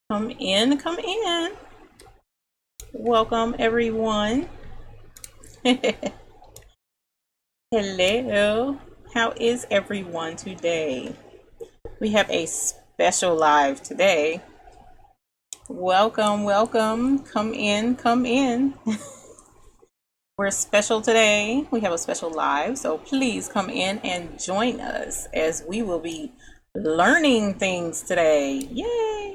Come in, come in. Welcome, everyone. Hello. How is everyone today? We have a special live today. Welcome, welcome. Come in, come in. We're special today. We have a special live, so please come in and join us as we will be learning things today. Yay!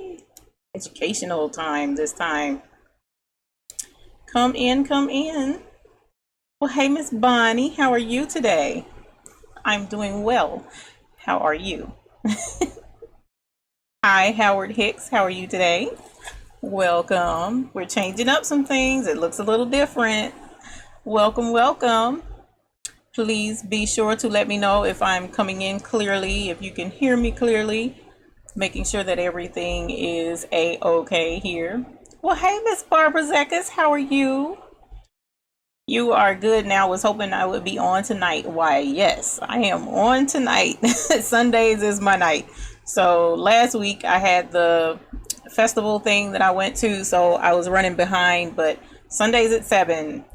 Educational time this time. Come in, come in. Well, hey, Miss Bonnie, how are you today? I'm doing well. How are you? Hi, Howard Hicks. How are you today? Welcome. We're changing up some things. It looks a little different. Welcome, welcome. Please be sure to let me know if I'm coming in clearly, if you can hear me clearly, making sure that everything is a-okay here. Well, hey, Miss Barbara Zekas, how are you? You are good now. Was hoping I would be on tonight. Why, yes, I am on tonight. Sundays is my night. So last week I had the festival thing that I went to, so I was running behind, but Sundays at 7.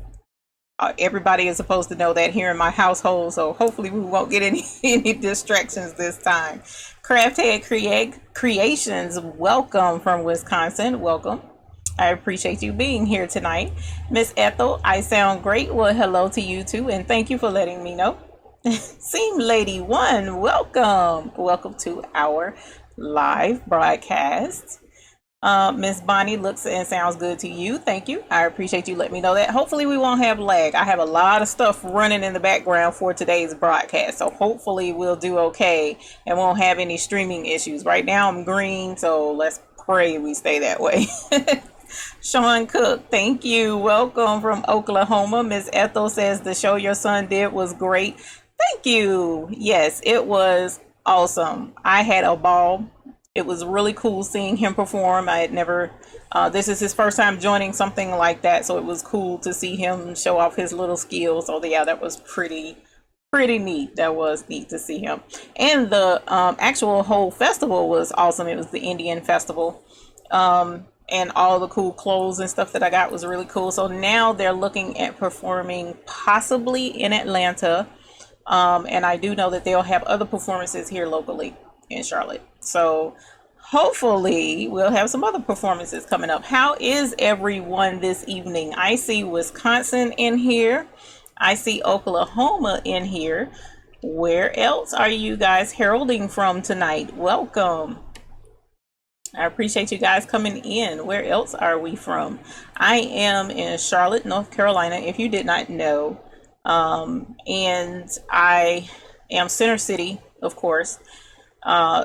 Everybody is supposed to know that here in my household, so hopefully we won't get any distractions this time. Craft Head Creations, welcome from Wisconsin. Welcome. I appreciate you being here tonight. Miss Ethel, I sound great. Well, hello to you too, and thank you for letting me know. Seam Lady One, welcome. Welcome to our live broadcast. Miss Bonnie looks and sounds good to you. Thank you. I appreciate you letting me know that. Hopefully we won't have lag. I have a lot of stuff running in the background for today's broadcast, so hopefully we'll do okay and won't have any streaming issues. Right now I'm green, so let's pray we stay that way. Sean Cook, thank you. Welcome from Oklahoma. Miss Ethel says the show your son did was great. Thank you. Yes, it was awesome. I had a ball. It was really cool seeing him perform. I had never, this is his first time joining something like that, so it was cool to see him show off his little skills. So yeah, that was pretty neat. That was neat to see him. And the actual whole festival was awesome. It was the Indian festival. And all the cool clothes and stuff that I got was really cool. So now they're looking at performing possibly in Atlanta. And I do know that they'll have other performances here locally in Charlotte. So hopefully we'll have some other performances coming up. How is everyone this evening? I see Wisconsin in here. I see Oklahoma in here. Where else are you guys heralding from tonight? Welcome. I appreciate you guys coming in. Where else are we from? I am in Charlotte, North Carolina, if you did not know. And I am Center City, of course.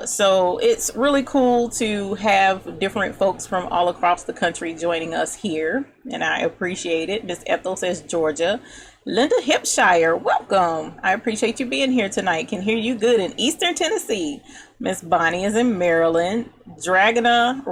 So it's really cool to have different folks from all across the country joining us here, and I appreciate it. Miss Ethel says Georgia. Linda Hipshire, welcome. I appreciate you being here tonight. Can hear you good in Eastern Tennessee. Miss Bonnie is in Maryland. Dragona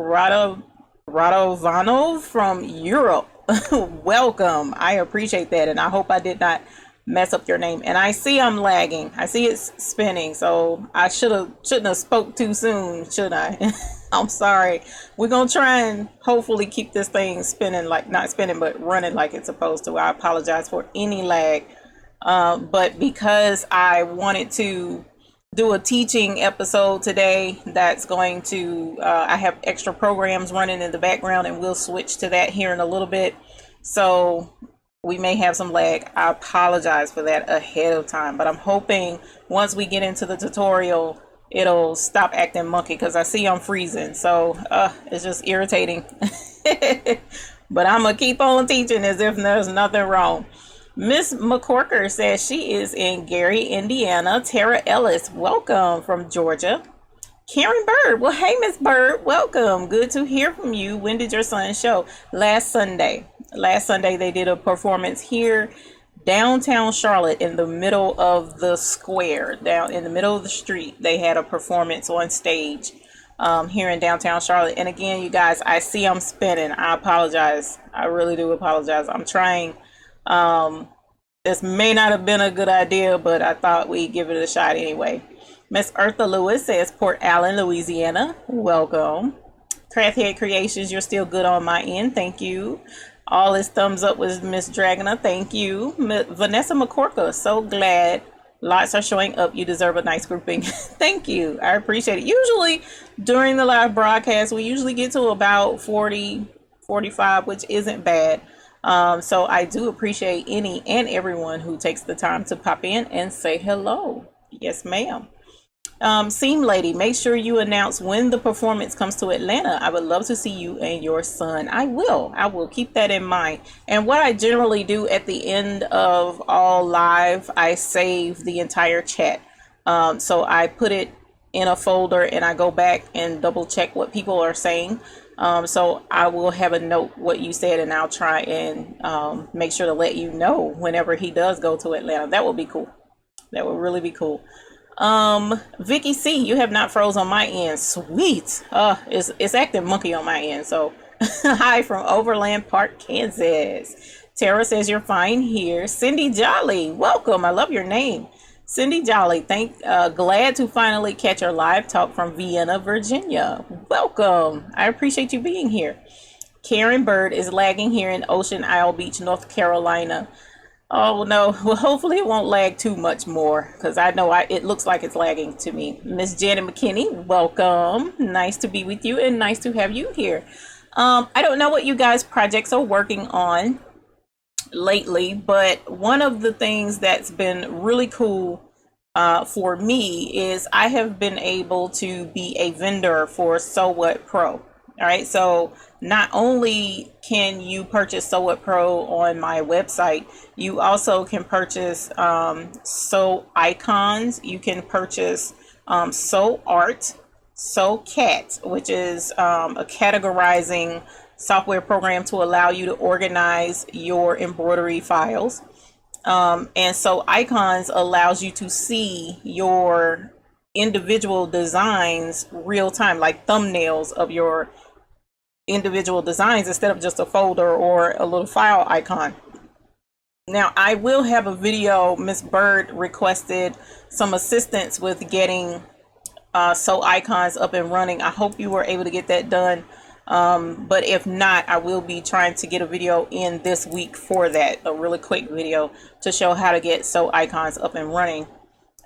Radovanov from Europe. Welcome. I appreciate that, and I hope I did not mess up your name. And I see I'm lagging. I see it's spinning, so I shouldn't have spoke too soon, should I? I'm sorry. We're gonna try and hopefully keep this thing spinning, like not spinning but running like it's supposed to. I apologize for any lag, but because I wanted to do a teaching episode today, that's going to I have extra programs running in the background, and we'll switch to that here in a little bit, so we may have some lag. I apologize for that ahead of time, but I'm hoping once we get into the tutorial it'll stop acting monkey, because I see I'm freezing, so it's just irritating. But I'm gonna keep on teaching as if there's nothing wrong. Miss McCorker says she is in Gary, Indiana. Tara Ellis, welcome from Georgia. Karen Bird, well, hey, Miss Bird, welcome. Good to hear from you. When did your son show? Last Sunday they did a performance here downtown Charlotte, in the middle of the square, down in the middle of the street. They had a performance on stage here in downtown Charlotte. And again, you guys, I see I'm spinning. I apologize. I really do apologize. I'm trying. This may not have been a good idea, but I thought we'd give it a shot anyway. Miss Eartha Lewis says Port Allen, Louisiana. Welcome. Crafthead Creations, you're still good on my end. Thank you. All his thumbs up was Miss Dragona. Thank you. Vanessa McCorka, so glad. Lots are showing up. You deserve a nice grouping. Thank you. I appreciate it. Usually during the live broadcast, we usually get to about 40, 45, which isn't bad. So I do appreciate any and everyone who takes the time to pop in and say hello. Yes, ma'am. Seam Lady, make sure you announce when the performance comes to Atlanta. I would love to see you and your son. I will keep that in mind. And what I generally do at the end of all live, I save the entire chat. So I put it in a folder and I go back and double check what people are saying. So I will have a note what you said, and I'll try and make sure to let you know whenever he does go to Atlanta. That would be cool. That would really be cool. Vicky C, you have not froze on my end. Sweet. It's acting monkey on my end. So hi from Overland Park, Kansas. Tara says you're fine here. Cindy Jolly, welcome. I love your name. Cindy Jolly, glad to finally catch our live talk from Vienna, Virginia. Welcome. I appreciate you being here. Karen Bird is lagging here in Ocean Isle Beach, North Carolina. Oh no, well hopefully it won't lag too much more, because I know it looks like it's lagging to me. Miss Janet McKinney, welcome. Nice to be with you and nice to have you here. I don't know what you guys' projects are working on lately, but one of the things that's been really cool for me is I have been able to be a vendor for So What Pro. All right, so not only can you purchase So What Pro on my website, you also can purchase So Icons. You can purchase So Art, So Cat, which is a categorizing software program to allow you to organize your embroidery files. And So Icons allows you to see your individual designs real time, like thumbnails of your individual designs instead of just a folder or a little file icon. Now I will have a video. Miss Bird requested some assistance with getting So Icons up and running. I hope you were able to get that done. But if not, I will be trying to get a video in this week for that, a really quick video to show how to get So Icons up and running.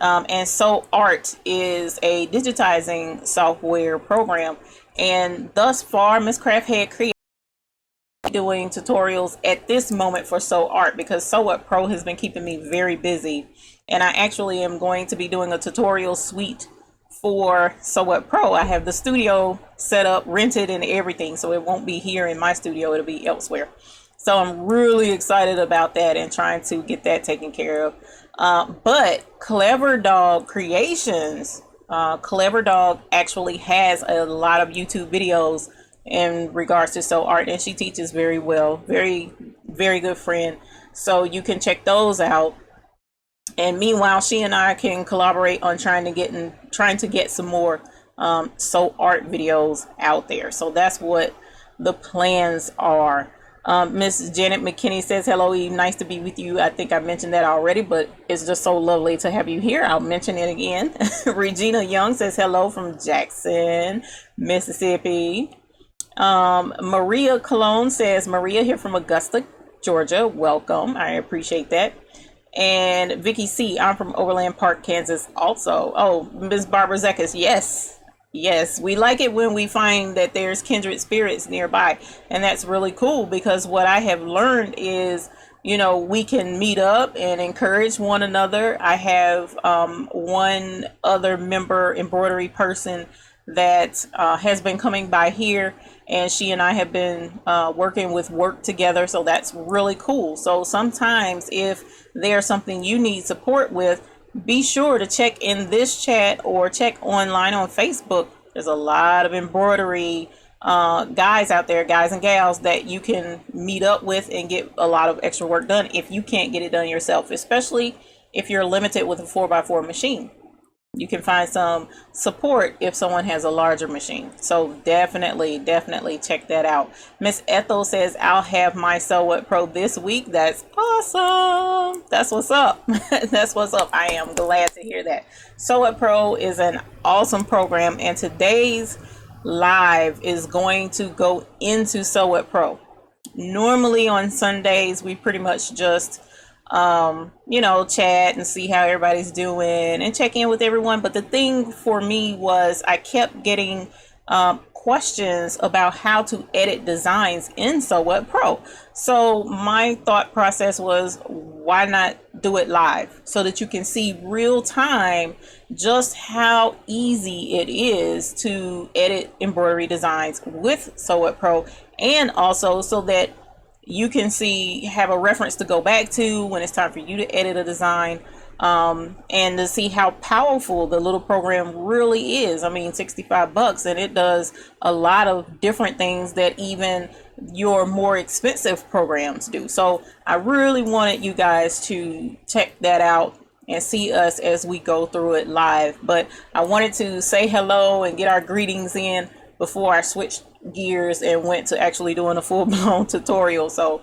And So Art is a digitizing software program. And thus far, Miss Crafthead Creates doing tutorials at this moment for So Art, because So What Pro has been keeping me very busy. And I actually am going to be doing a tutorial suite for So What Pro. I have the studio set up, rented and everything, so it won't be here in my studio, it'll be elsewhere. So I'm really excited about that and trying to get that taken care of. But Clever Dog Creations, Clever Dog actually has a lot of YouTube videos in regards to So Art, and she teaches very well. Very, very good friend. So you can check those out. And meanwhile, she and I can collaborate on trying to get some more So Art videos out there. So that's what the plans are. Miss Janet McKinney says, hello Eve, nice to be with you. I think I mentioned that already, but it's just so lovely to have you here. I'll mention it again. Regina Young says hello from Jackson, Mississippi. Maria Cologne says, Maria here from Augusta, Georgia. Welcome. I appreciate that. And Vicky C, I'm from Overland Park, Kansas also. Oh, Miss Barbara Zekas, yes, we like it when we find that there's kindred spirits nearby. And that's really cool, because what I have learned is, you know, we can meet up and encourage one another. I have one other member embroidery person that has been coming by here, and she and I have been working with work together, so that's really cool. So sometimes if there's something you need support with, be sure to check in this chat or check online on Facebook. There's a lot of embroidery guys out there, guys and gals, that you can meet up with and get a lot of extra work done if you can't get it done yourself, especially if you're limited with a 4x4 machine. You can find some support if someone has a larger machine. So definitely check that out. Miss Ethel says, I'll have my So What Pro this week. That's awesome. That's what's up. That's what's up. I am glad to hear that. So What Pro is an awesome program, and today's live is going to go into Sew It Pro. Normally on Sundays, we pretty much just, chat and see how everybody's doing and check in with everyone. But the thing for me was I kept getting questions about how to edit designs in Sew It Pro. So my thought process was, why not do it live so that you can see real time just how easy it is to edit embroidery designs with Sew It Pro, and also so that you can have a reference to go back to when it's time for you to edit a design, and to see how powerful the little program really is. I mean, $65, and it does a lot of different things that even your more expensive programs do. So I really wanted you guys to check that out and see us as we go through it live. But I wanted to say hello and get our greetings in before I switched gears and went to actually doing a full-blown tutorial. So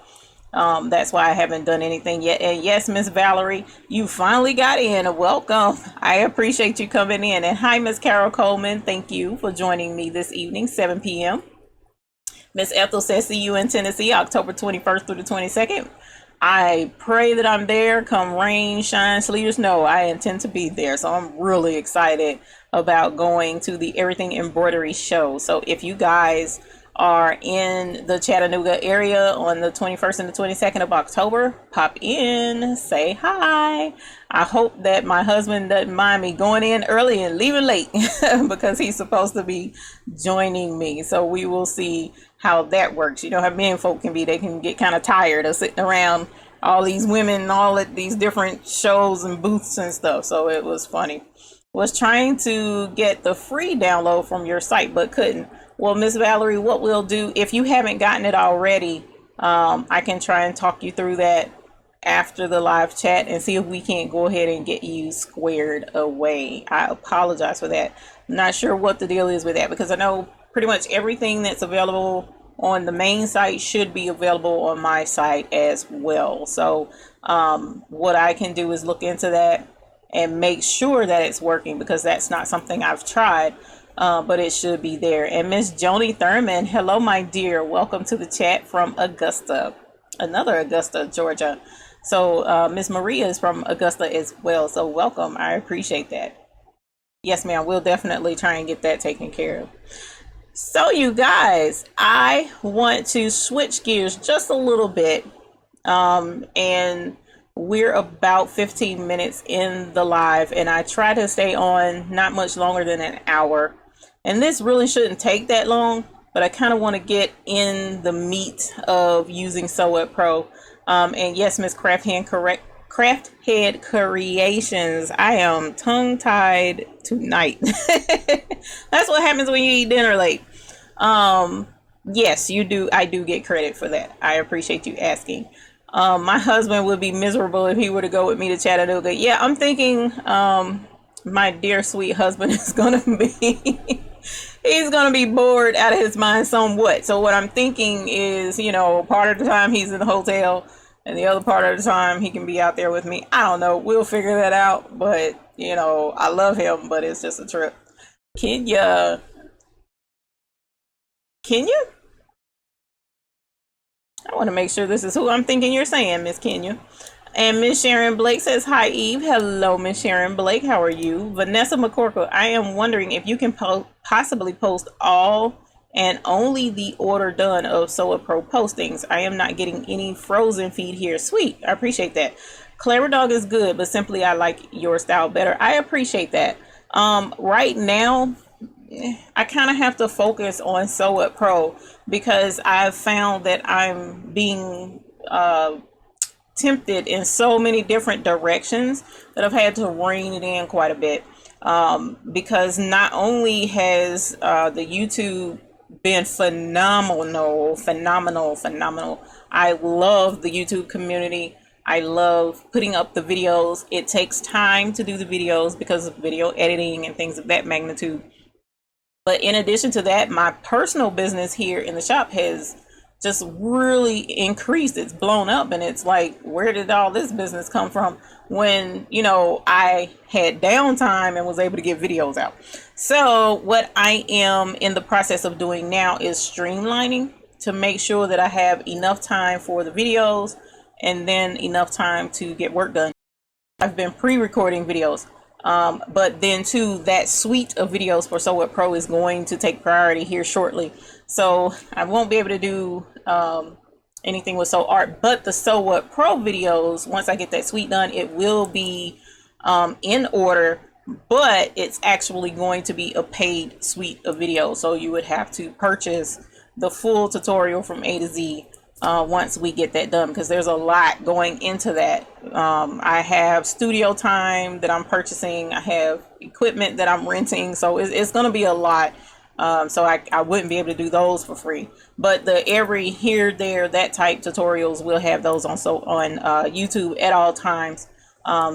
that's why I haven't done anything yet. And yes, Miss Valerie, you finally got in. Welcome. I appreciate you coming in. And hi, Miss Carol Coleman. Thank you for joining me this evening, 7 p.m. Miss Ethel says, see you in Tennessee, October 21st through the 22nd. I pray that I'm there, come rain, shine, sleet, or snow. I intend to be there. So I'm really excited about going to the Everything Embroidery show. So if you guys are in the Chattanooga area on the 21st and the 22nd of October, pop in, say hi. I hope that my husband doesn't mind me going in early and leaving late because he's supposed to be joining me. So we will see how that works. You know how men folk can be. They can get kind of tired of sitting around all these women and all at these different shows and booths and stuff. So it was funny. Was trying to get the free download from your site, but couldn't. Well, Miss Valerie, what we'll do, if you haven't gotten it already, I can try and talk you through that after the live chat and see if we can't go ahead and get you squared away. I apologize for that. I'm not sure what the deal is with that, because I know pretty much everything that's available on the main site should be available on my site as well. So what I can do is look into that and make sure that it's working, because that's not something I've tried. But it should be there. And Miss Joni Thurman, hello, my dear. Welcome to the chat from Augusta, another Augusta, Georgia. So Miss Maria is from Augusta as well. So welcome. I appreciate that. Yes, ma'am. We'll definitely try and get that taken care of. So you guys, I want to switch gears just a little bit. And we're about 15 minutes in the live, and I try to stay on not much longer than an hour. And this really shouldn't take that long, but I kind of want to get in the meat of using Sew It Pro. And yes, Miss Crafthead Creations, I am tongue-tied tonight. That's what happens when you eat dinner late. Yes, you do. I do get credit for that. I appreciate you asking. My husband would be miserable if he were to go with me to Chattanooga. Yeah, I'm thinking my dear sweet husband is going to be... he's going to be bored out of his mind somewhat. So what I'm thinking is, part of the time he's in the hotel and the other part of the time he can be out there with me. I don't know. We'll figure that out. But, I love him, but it's just a trip. Kenya? I want to make sure this is who I'm thinking you're saying, Miss Kenya. And Miss Sharon Blake says, hi, Eve. Hello, Miss Sharon Blake. How are you? Vanessa McCorkle, I am wondering if you can possibly post all and only the order done of Sew It Pro postings. I am not getting any frozen feed here. Sweet. I appreciate that. Clever Dog is good, but simply I like your style better. I appreciate that. Right now, I kind of have to focus on Sew It Pro because I've found that I'm being tempted in so many different directions that I've had to rein it in quite a bit, because not only has the YouTube been phenomenal. I love the YouTube community. I love putting up the videos. It takes time to do the videos because of video editing and things of that magnitude. But in addition to that, my personal business here in the shop has just really increased. It's blown up, and it's like, where did all this business come from when, you know, I had downtime and was able to get videos out? So what I am in the process of doing now is streamlining to make sure that I have enough time for the videos and then enough time to get work done. I've been pre-recording videos, but then too, that suite of videos for Sew What Pro is going to take priority here shortly. So I won't be able to do anything with Sew Art, but the Sew What Pro videos, once I get that suite done, it will be in order, but it's actually going to be a paid suite of videos. So you would have to purchase the full tutorial from A to Z once we get that done, because there's a lot going into that. I have studio time that I'm purchasing, I have equipment that I'm renting, so it's going to be a lot. So I wouldn't be able to do those for free, but the every here, there, that type tutorials, we'll have those on YouTube at all times.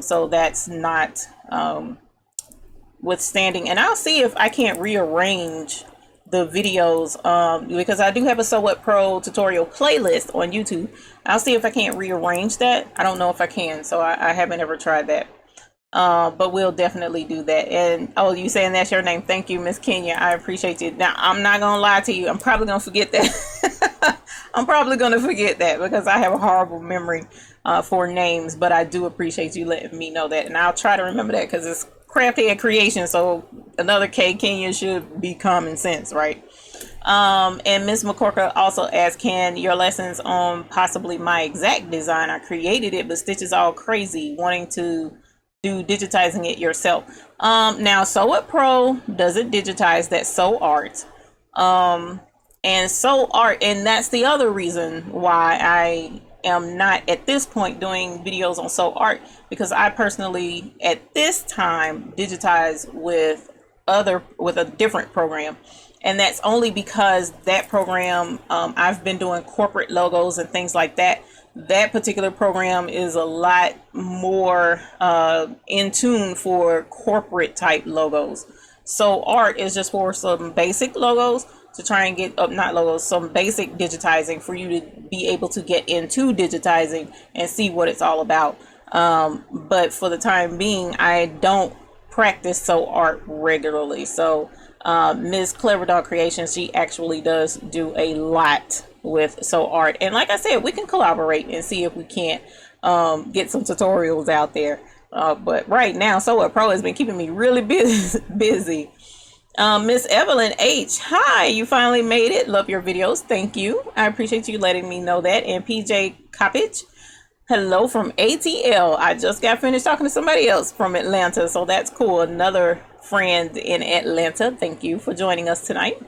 So that's not withstanding, and I'll see if I can't rearrange the videos, because I do have a Sew What Pro tutorial playlist on YouTube. I'll see if I can't rearrange that. I don't know if I can, so I haven't ever tried that. But we'll definitely do that. And oh, you saying that's your name? Thank you, Miss Kenya. I appreciate you. Now, I'm not gonna lie to you, I'm probably gonna forget that. I'm probably gonna forget that because I have a horrible memory for names, but I do appreciate you letting me know that, and I'll try to remember that, because it's Crafthead Creation, so another K, Kenya, should be common sense, right? And Miss McCorker also asked, can your lessons on possibly my exact design? I created it, but Stitch is all crazy, wanting to do digitizing it yourself. Now Sew What Pro doesn't digitize, that Sew Art. And Sew Art, and that's the other reason why I am not at this point doing videos on Sew Art, because I personally at this time digitize with a different program, and that's only because that program, I've been doing corporate logos and things like that. That particular program is a lot more in tune for corporate type logos. Sew Art is just for some basic logos, to try and get up, not logos, some basic digitizing for you to be able to get into digitizing and see what it's all about. But for the time being, I don't practice Sew Art regularly. So Ms. Clever Dog Creations, she actually does do a lot with Sew Art. And like I said, we can collaborate and see if we can't get some tutorials out there. But right now, Sew What Pro has been keeping me really busy. Miss Evelyn H, hi, you finally made it. Love your videos. Thank you. I appreciate you letting me know that. And PJ Coppage, hello from ATL. I just got finished talking to somebody else from Atlanta, so that's cool. Another friend in Atlanta. Thank you for joining us tonight.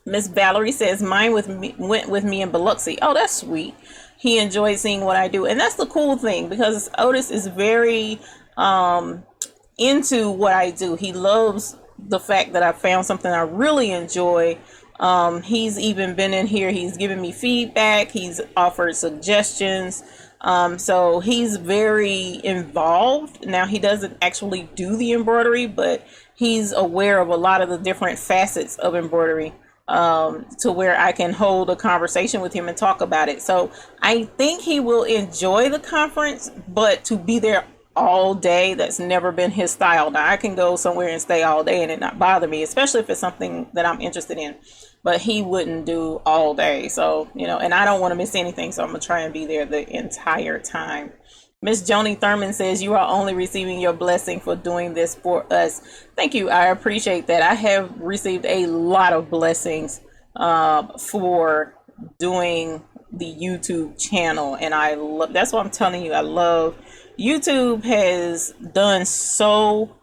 Miss Valerie says, mine went with me in Biloxi. Oh, that's sweet. He enjoyed seeing what I do. And that's the cool thing, because Otis is very into what I do. He loves the fact that I found something I really enjoy. He's even been in here, he's given me feedback, he's offered suggestions. So he's very involved. Now, he doesn't actually do the embroidery, but he's aware of a lot of the different facets of embroidery, to where I can hold a conversation with him and talk about it. So I think he will enjoy the conference, but to be there all day, that's never been his style. Now, I can go somewhere and stay all day and it not bother me, especially if it's something that I'm interested in, but he wouldn't do all day. So, you know, and I don't want to miss anything, so I'm gonna try and be there the entire time. Miss Joni Thurman says, you are only receiving your blessing for doing this for us. Thank you. I appreciate that. I have received a lot of blessings for doing the YouTube channel, and I love, that's what I'm telling you, I love YouTube. Has done so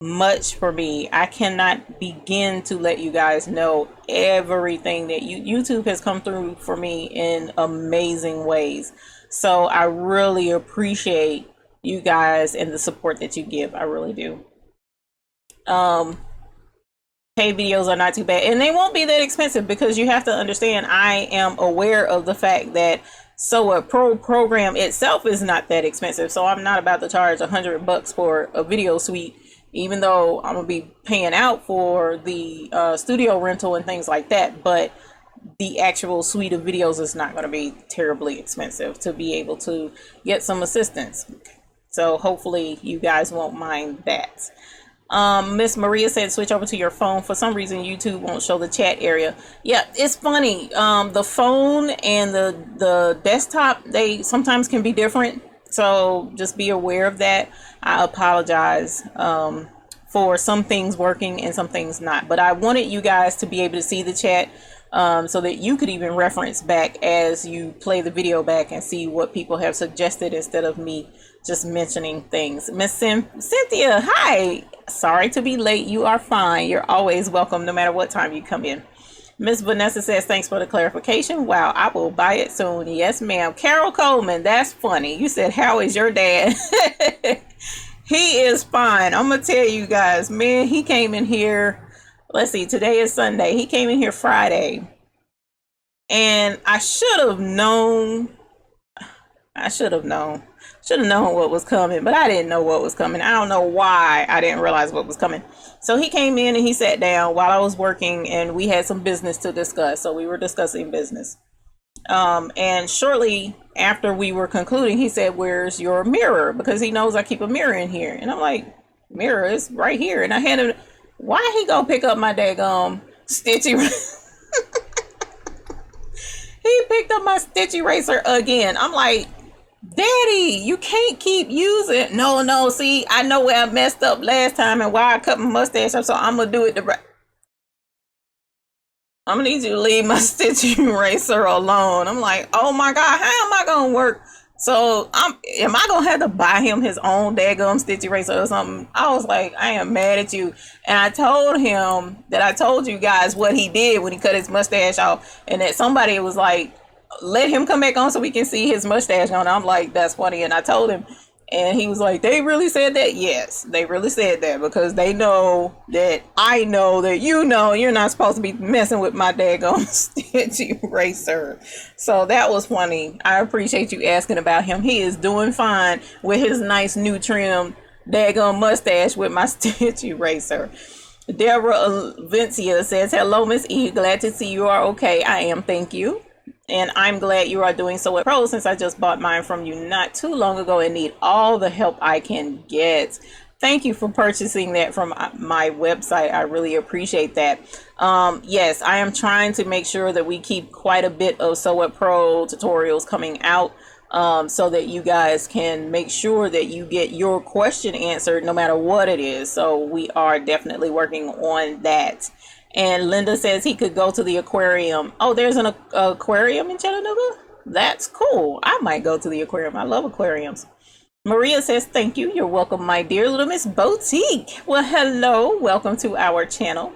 much for me. I cannot begin to let you guys know everything that YouTube has come through for me in amazing ways. So I really appreciate you guys and the support that you give. I really do. Paid videos are not too bad, and they won't be that expensive, because you have to understand, I am aware of the fact that Sew What Pro program itself is not that expensive. So I'm not about to charge $100 for a video suite, even though I'm gonna be paying out for the studio rental and things like that. But the actual suite of videos is not going to be terribly expensive to be able to get some assistance. So hopefully you guys won't mind that. Miss Maria said switch over to your phone. For some reason YouTube won't show the chat area. Yeah, it's funny. The phone and the desktop, they sometimes can be different, so just be aware of that. I apologize for some things working and some things not, but I wanted you guys to be able to see the chat so that you could even reference back as you play the video back and see what people have suggested instead of me just mentioning things. Miss Cynthia, hi. Sorry to be late. You are fine. You're always welcome no matter what time you come in. Miss Vanessa says, thanks for the clarification. Wow, I will buy it soon. Yes, ma'am. Carol Coleman, that's funny. You said, how is your dad? He is fine. I'm going to tell you guys, man, he came in here. Let's see, today is Sunday. He came in here Friday. And I should have known what was coming, but I didn't know what was coming. I don't know why I didn't realize what was coming. So he came in and he sat down while I was working, and we had some business to discuss. So we were discussing business. And shortly after we were concluding, he said, where's your mirror? Because he knows I keep a mirror in here. And I'm like, mirror is right here. And I had him, why he go pick up my daggum stitch eraser? He picked up my stitch eraser again. I'm like, Daddy, you can't keep using. No, see, I know where I messed up last time and why I cut my mustache up, so I'm gonna do it I'm gonna need you to leave my stitch eraser alone. I'm like, oh my God, how am I gonna work? So am I gonna have to buy him his own daggum stitch eraser or something? I was like, I am mad at you. And I told him that I told you guys what he did when he cut his mustache off, and that somebody was like, let him come back on so we can see his mustache on. I'm like, that's funny. And I told him, and he was like, they really said that? Yes, they really said that, because they know that I know that you know you're not supposed to be messing with my daggum stitch eraser. So that was funny. I appreciate you asking about him. He is doing fine with his nice new trim daggum mustache with my stitch eraser. Deborah Vincia says, hello, Miss E. Glad to see you are okay. I am, thank you. And I'm glad you are doing so well, Pro, since I just bought mine from you not too long ago and need all the help I can get. Thank you for purchasing that from my website. I really appreciate that. Yes, I am trying to make sure that we keep quite a bit of Sew It Pro tutorials coming out, so that you guys can make sure that you get your question answered no matter what it is. So we are definitely working on that. And Linda says he could go to the aquarium. Oh, there's an aquarium in Chattanooga? That's cool. I might go to the aquarium. I love aquariums. Maria says, thank you. You're welcome, my dear Little Miss Boutique. Well, hello. Welcome to our channel.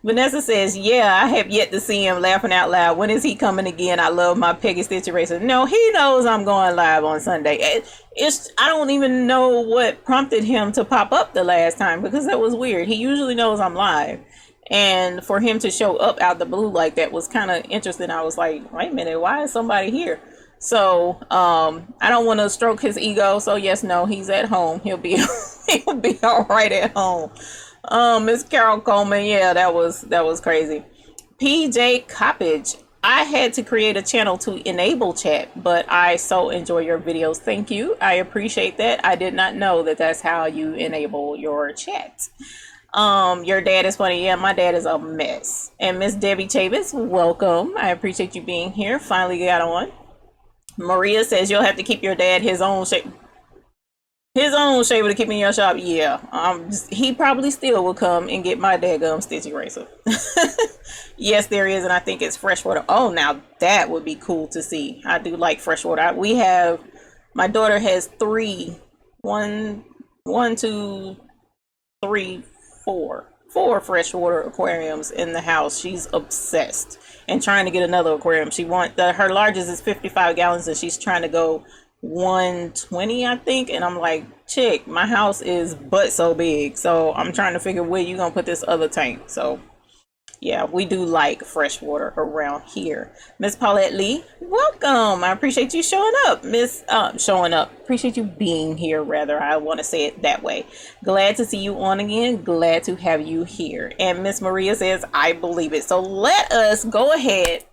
Vanessa says, yeah, I have yet to see him laughing out loud. When is he coming again? I love my Peggy Stitch eraser. No, he knows I'm going live on Sunday. I don't even know what prompted him to pop up the last time, because that was weird. He usually knows I'm live. And for him to show up out the blue like that was kind of interesting. I was like, wait a minute, why is somebody here? So I don't want to stroke his ego. So yes, no, he's at home. He'll be all right at home. Miss Carol Coleman, yeah, that was crazy. PJ Coppage, I had to create a channel to enable chat, but I so enjoy your videos. Thank you. I appreciate that. I did not know that that's how you enable your chat. Your dad is funny. Yeah, my dad is a mess. And Miss Debbie Chavis, welcome. I appreciate you being here. Finally got on. Maria says you'll have to keep your dad his own shape to keep in your shop. Yeah, he probably still will come and get my daggum stitch eraser. Yes, there is, and I think it's freshwater. Oh, now that would be cool to see. I do like freshwater. My daughter has four freshwater aquariums in the house. She's obsessed and trying to get another aquarium. Her largest is 55 gallons and she's trying to go 120, I think. And I'm like, chick, my house is but so big, so I'm trying to figure where you gonna put this other tank. So yeah, we do like fresh water around here. Miss Paulette Lee, welcome. I appreciate you showing up. Appreciate you being here, rather. I want to say it that way. Glad to see you on again. Glad to have you here. And Miss Maria says, I believe it. So let us go ahead,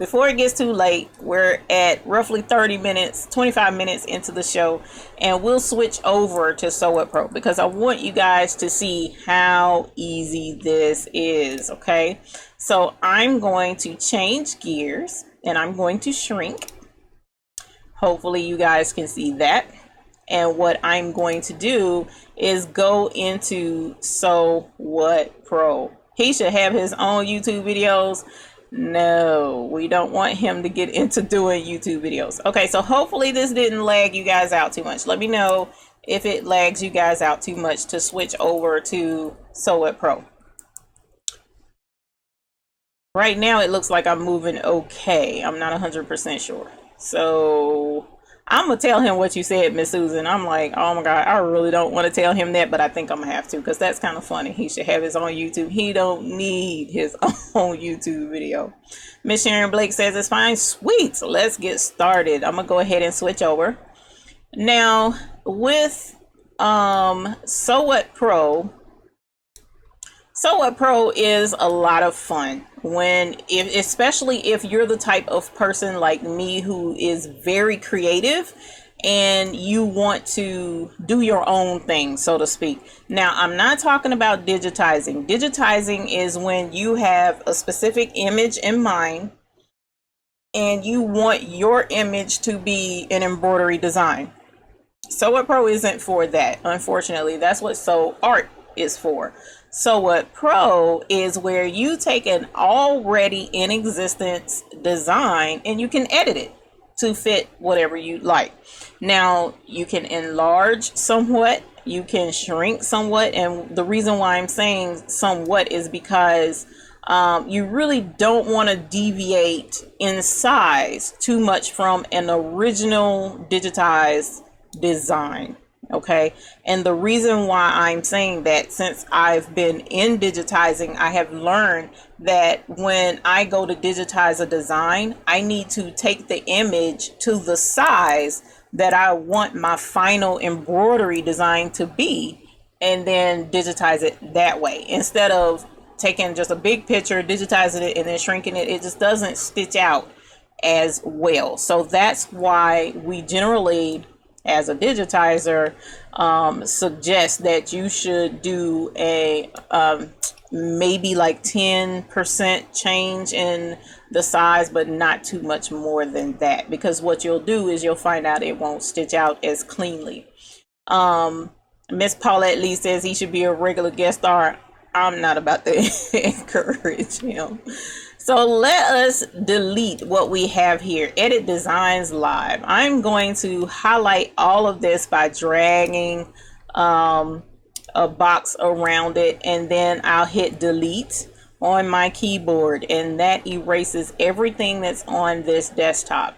before it gets too late. We're at roughly 30 minutes, 25 minutes into the show, and we'll switch over to Sew It Pro because I want you guys to see how easy this is. Okay, so I'm going to change gears and I'm going to shrink. Hopefully you guys can see that. And what I'm going to do is go into Sew What Pro. He should have his own YouTube videos. No, we don't want him to get into doing YouTube videos. Okay, so hopefully this didn't lag you guys out too much. Let me know if it lags you guys out too much to switch over to Sew It Pro. Right now it looks like I'm moving okay. I'm not 100% sure. So I'm gonna tell him what you said, Miss Susan. I'm like, oh my God, I really don't want to tell him that, but I think I'm gonna have to because that's kind of funny. He should have his own YouTube. He don't need his own YouTube video. Miss Sharon Blake says it's fine. Sweet. So let's get started. I'm gonna go ahead and switch over. Now with Sew What Pro. Sew What Pro is a lot of fun especially if you're the type of person like me who is very creative and you want to do your own thing, so to speak. Now, I'm not talking about digitizing. Digitizing is when you have a specific image in mind and you want your image to be an embroidery design. Sew What Pro isn't for that, unfortunately. That's what Sew Art is for. Sew What Pro is where you take an already in existence design and you can edit it to fit whatever you like. Now you can enlarge somewhat, you can shrink somewhat, and the reason why I'm saying somewhat is because you really don't want to deviate in size too much from an original digitized design. Okay, and the reason why I'm saying that, since I've been in digitizing, I have learned that when I go to digitize a design, I need to take the image to the size that I want my final embroidery design to be, and then digitize it that way. Instead of taking just a big picture, digitizing it, and then shrinking it, it just doesn't stitch out as well. So that's why we generally, as a digitizer, suggest that you should do a maybe like 10% change in the size, but not too much more than that, because what you'll do is you'll find out it won't stitch out as cleanly. Miss Paulette Lee says he should be a regular guest star. I'm not about to encourage him. So let us delete what we have here. Edit designs live. I'm going to highlight all of this by dragging a box around it, and then I'll hit delete on my keyboard, and that erases everything that's on this desktop.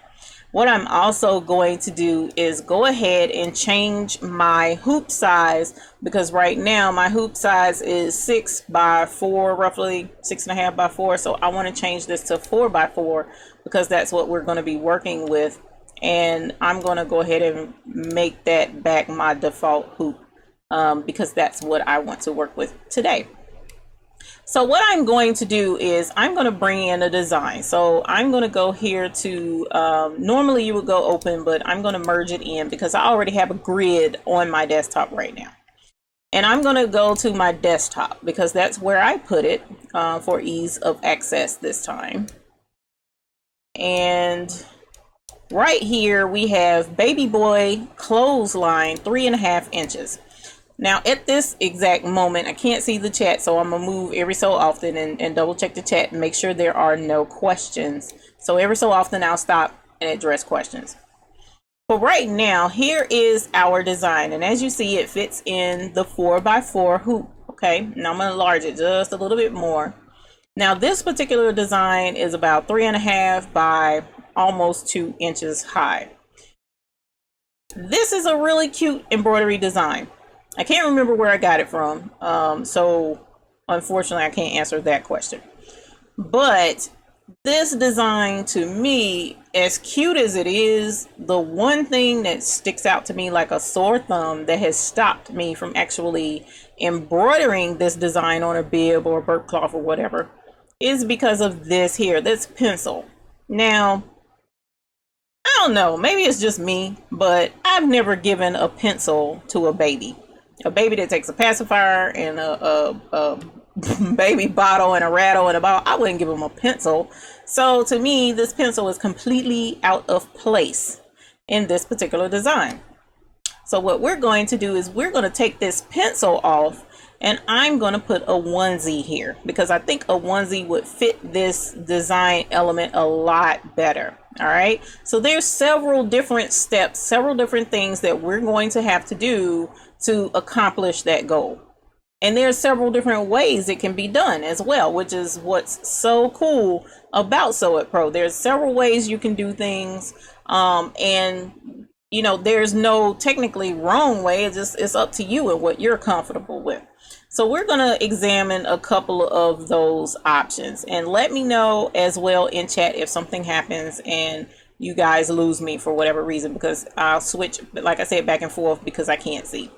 What I'm also going to do is go ahead and change my hoop size, because right now my hoop size is 6 by 4, roughly 6.5 by 4. So I want to change this to 4 by 4 because that's what we're going to be working with. And I'm going to go ahead and make that back my default hoop because that's what I want to work with today. So what I'm going to do is I'm going to bring in a design. So I'm going to go here to, normally you would go open, but I'm going to merge it in because I already have a grid on my desktop right now. And I'm going to go to my desktop because that's where I put it for ease of access this time. And right here we have Baby Boy Clothesline 3.5 inches. Now at this exact moment, I can't see the chat, so I'm gonna move every so often and double check the chat and make sure there are no questions. So every so often I'll stop and address questions. But right now, here is our design, and as you see, it fits in the 4 by 4 hoop. Okay, now I'm gonna enlarge it just a little bit more. Now this particular design is about 3.5 by almost 2 inches high. This is a really cute embroidery design. I can't remember where I got it from, so unfortunately I can't answer that question. But this design, to me, as cute as it is, the one thing that sticks out to me like a sore thumb that has stopped me from actually embroidering this design on a bib or a burp cloth or whatever is because of this here, this pencil. Now, I don't know, maybe it's just me, but I've never given a pencil to a baby. A baby that takes a pacifier and a baby bottle and a rattle and a bottle, I wouldn't give them a pencil. So to me, this pencil is completely out of place in this particular design. So what we're going to do is we're going to take this pencil off, and I'm going to put a onesie here because I think a onesie would fit this design element a lot better. All right, so there's several different steps, several different things that we're going to have to do to accomplish that goal. And there's several different ways it can be done as well, which is what's so cool about Sew It Pro. There's several ways you can do things, and you know, there's no technically wrong way. It's up to you and what you're comfortable with. So we're going to examine a couple of those options, and let me know as well in chat if something happens and you guys lose me for whatever reason, because I'll switch, like I said, back and forth because I can't see.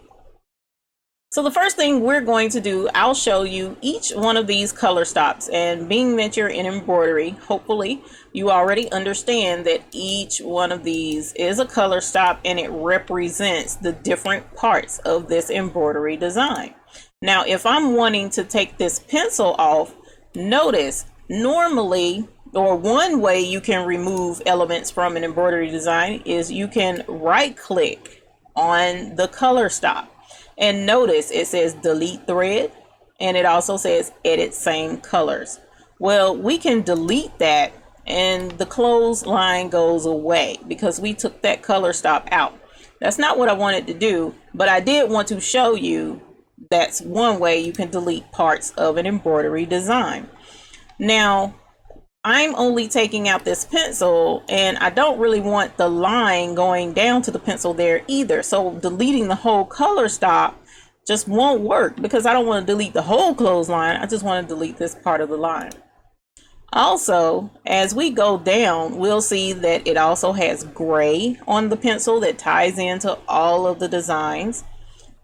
So the first thing we're going to do, I'll show you each one of these color stops, and being that you're in embroidery, hopefully you already understand that each one of these is a color stop and it represents the different parts of this embroidery design. Now, if I'm wanting to take this pencil off, notice normally, or one way you can remove elements from an embroidery design is you can right click on the color stop. And notice it says delete thread, and it also says edit same colors. Well, we can delete that and the clothesline goes away because we took that color stop out. That's not what I wanted to do, but I did want to show you that's one way you can delete parts of an embroidery design. Now, I'm only taking out this pencil and I don't really want the line going down to the pencil there either. So deleting the whole color stop just won't work because I don't want to delete the whole clothesline. I just want to delete this part of the line. Also, as we go down, we'll see that it also has gray on the pencil that ties into all of the designs.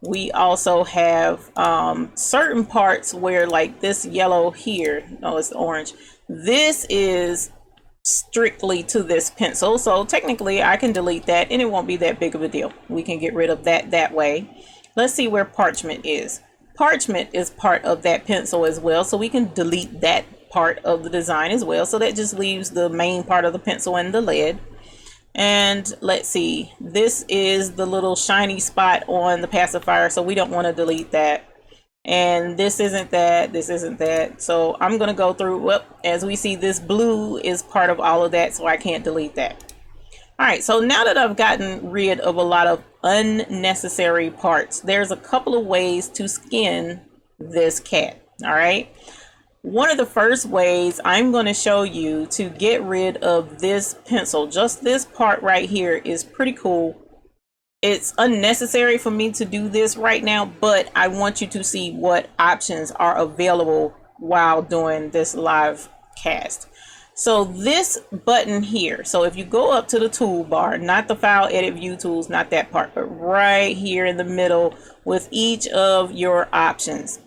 We also have certain parts where, like this yellow here, no, it's orange. This is strictly to this pencil. So technically I can delete that and it won't be that big of a deal. We can get rid of that way. Let's see where parchment is. Parchment is part of that pencil as well. So we can delete that part of the design as well. So that just leaves the main part of the pencil and the lead. And let's see, this is the little shiny spot on the pacifier, so we don't want to delete that. And this isn't that, this isn't that. So I'm going to go through, well, as we see, this blue is part of all of that, so I can't delete that. All right, so now that I've gotten rid of a lot of unnecessary parts, there's a couple of ways to skin this cat. All right. One of the first ways I'm going to show you to get rid of this pencil, just this part right here, is pretty cool. It's unnecessary for me to do this right now, but I want you to see what options are available while doing this live cast. So this button here, so if you go up to the toolbar, not the file edit view tools, not that part, but right here in the middle with each of your options.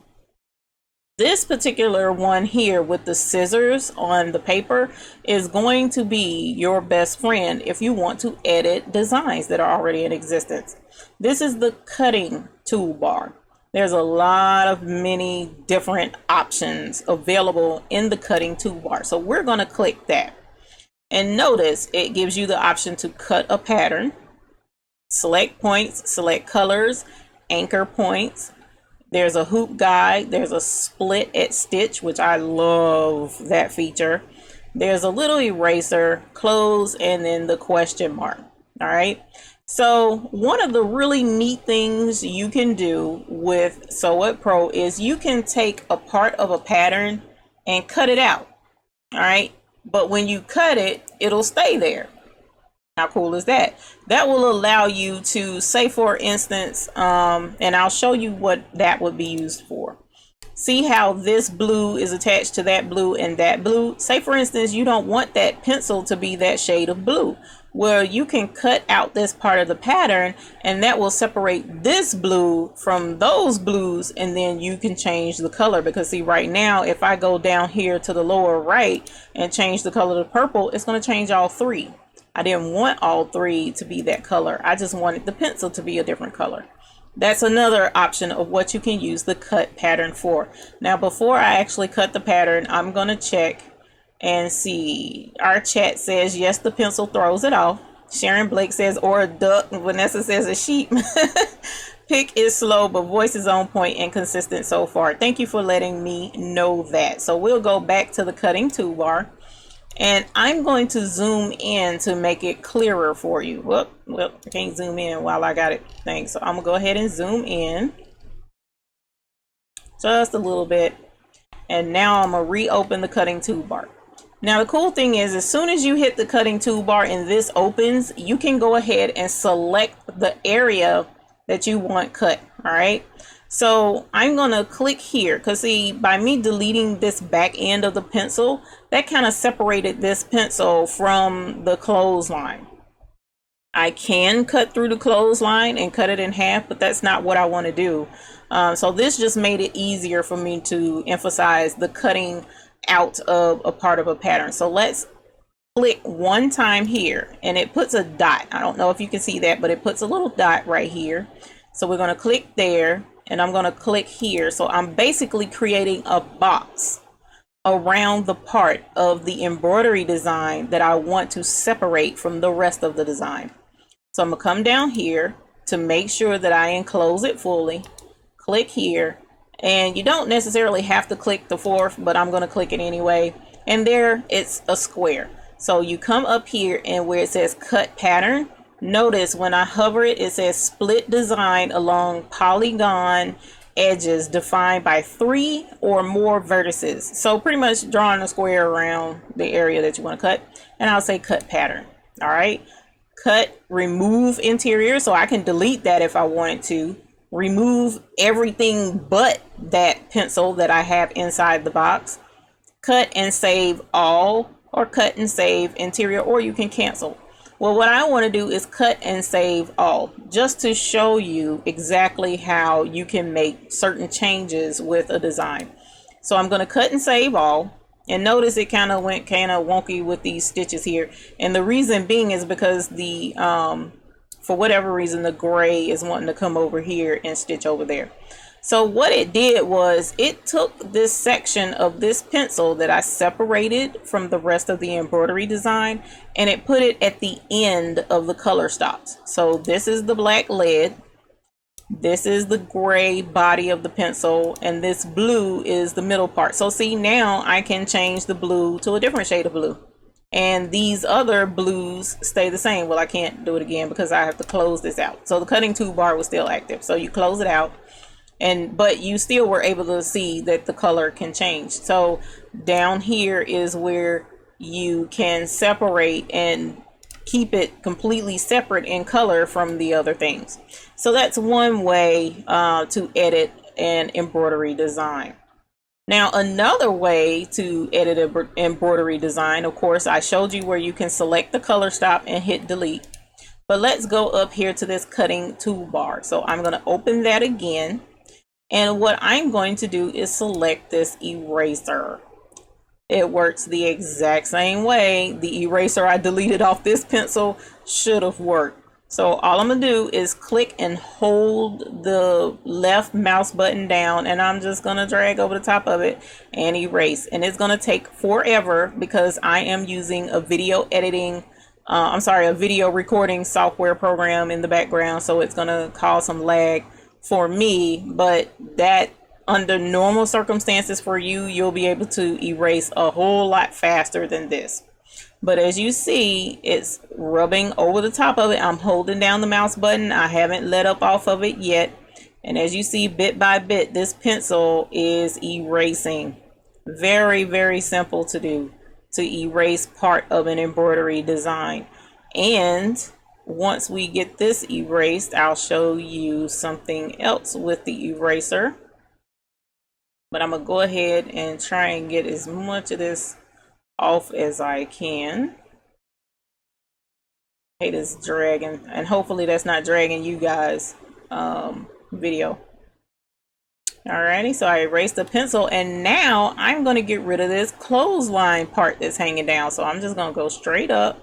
This particular one here with the scissors on the paper is going to be your best friend if you want to edit designs that are already in existence. This is the cutting toolbar. There's a lot of many different options available in the cutting toolbar. So we're going to click that. And notice it gives you the option to cut a pattern, select points, select colors, anchor points. There's a hoop guide. There's a split at stitch, which I love that feature. There's a little eraser, close, and then the question mark. All right. So one of the really neat things you can do with Sew It Pro is you can take a part of a pattern and cut it out. All right. But when you cut it, it'll stay there. How cool is that? That will allow you to, say for instance, and I'll show you what that would be used for. See how this blue is attached to that blue and that blue? Say for instance, you don't want that pencil to be that shade of blue. Well, you can cut out this part of the pattern and that will separate this blue from those blues, and then you can change the color. Because see, right now if I go down here to the lower right and change the color to purple, it's going to change all three. I didn't want all three to be that color. I just wanted the pencil to be a different color. That's another option of what you can use the cut pattern for. Now, before I actually cut the pattern, I'm going to check and see. Our chat says, yes, the pencil throws it off. Sharon Blake says, or a duck. Vanessa says, a sheep. Pick is slow, but voice is on point and consistent so far. Thank you for letting me know that. So we'll go back to the cutting toolbar. And I'm going to zoom in to make it clearer for you. Well, I can't zoom in while I got it. Thanks. So I'm going to go ahead and zoom in just a little bit. And now I'm going to reopen the cutting toolbar. Now, the cool thing is, as soon as you hit the cutting toolbar and this opens, you can go ahead and select the area that you want cut. All right. So I'm going to click here because see, by me deleting this back end of the pencil, that kind of separated this pencil from the clothesline. I can cut through the clothesline and cut it in half, but that's not what I want to do. So this just made it easier for me to emphasize the cutting out of a part of a pattern. So let's click one time here and it puts a dot. I don't know if you can see that, but it puts a little dot right here. So we're going to click there. And I'm going to click here. So I'm basically creating a box around the part of the embroidery design that I want to separate from the rest of the design. So I'm going to come down here to make sure that I enclose it fully. Click here. And you don't necessarily have to click the fourth, but I'm going to click it anyway. And there it's a square. So you come up here and where it says cut pattern, notice when I hover it, it says split design along polygon edges defined by 3 or more vertices. So pretty much drawing a square around the area that you want to cut. And I'll say cut pattern. All right. Cut, remove interior. So I can delete that if I wanted to. Remove everything but that pencil that I have inside the box. Cut and save all, or cut and save interior, or you can cancel. Well, what I want to do is cut and save all, just to show you exactly how you can make certain changes with a design. So I'm going to cut and save all. And notice it kind of went kind of wonky with these stitches here. And the reason being is because the, for whatever reason, the gray is wanting to come over here and stitch over there. So what it did was it took this section of this pencil that I separated from the rest of the embroidery design and it put it at the end of the color stops. So this is the black lead. This is the gray body of the pencil, and this blue is the middle part. So see, now I can change the blue to a different shade of blue. And these other blues stay the same. Well, I can't do it again because I have to close this out. So the cutting toolbar was still active. So you close it out. But you still were able to see that the color can change. So down here is where you can separate and keep it completely separate in color from the other things. So that's one way to edit an embroidery design. Now, another way to edit an embroidery design, of course, I showed you where you can select the color stop and hit delete. But let's go up here to this cutting toolbar. So I'm going to open that again. And what I'm going to do is select this eraser. It works the exact same way. The eraser I deleted off this pencil should have worked. So all I'm going to do is click and hold the left mouse button down, and I'm just going to drag over the top of it and erase. And it's going to take forever because I am using a video editing, a video recording software program in the background. So it's going to cause some lag for me, but that under normal circumstances for you, you'll be able to erase a whole lot faster than this. But as you see, it's rubbing over the top of it. I'm holding down the mouse button. I haven't let up off of it yet. And as you see, bit by bit, this pencil is erasing. Very, very simple to do, to erase part of an embroidery design. And once we get this erased, I'll show you something else with the eraser. But I'm going to go ahead and try and get as much of this off as I can. Hate is dragging, and hopefully that's not dragging you guys video. Alrighty, so I erased the pencil, and now I'm going to get rid of this clothesline part that's hanging down. So I'm just going to go straight up,